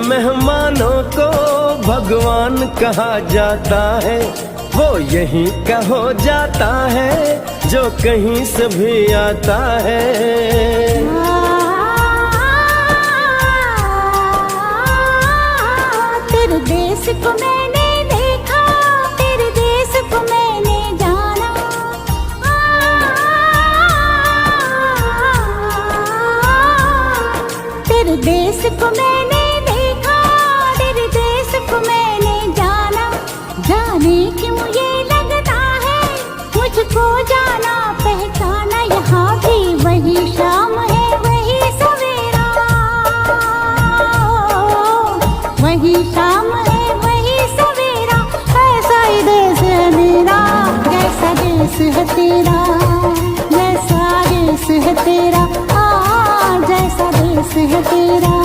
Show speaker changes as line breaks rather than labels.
मेहमानों को भगवान कहा जाता है, वो यहीं का हो जाता है जो कहीं से भी आता है।
तेरे देश को मैंने देखा, तेरे देश को मैंने जाना। तेरे देश को मैंने देखा, तेरे देश को मैंने जाना। जाने की मुझे लगता है मुझको जाना पहचाना। यहाँ भी वही शाम है, वही सवेरा, वही शाम है, वही सवेरा। ऐसा ही देश है मेरा, जैसा देश है तेरा, जैसा देश है तेरा, जैसा देश है तेरा।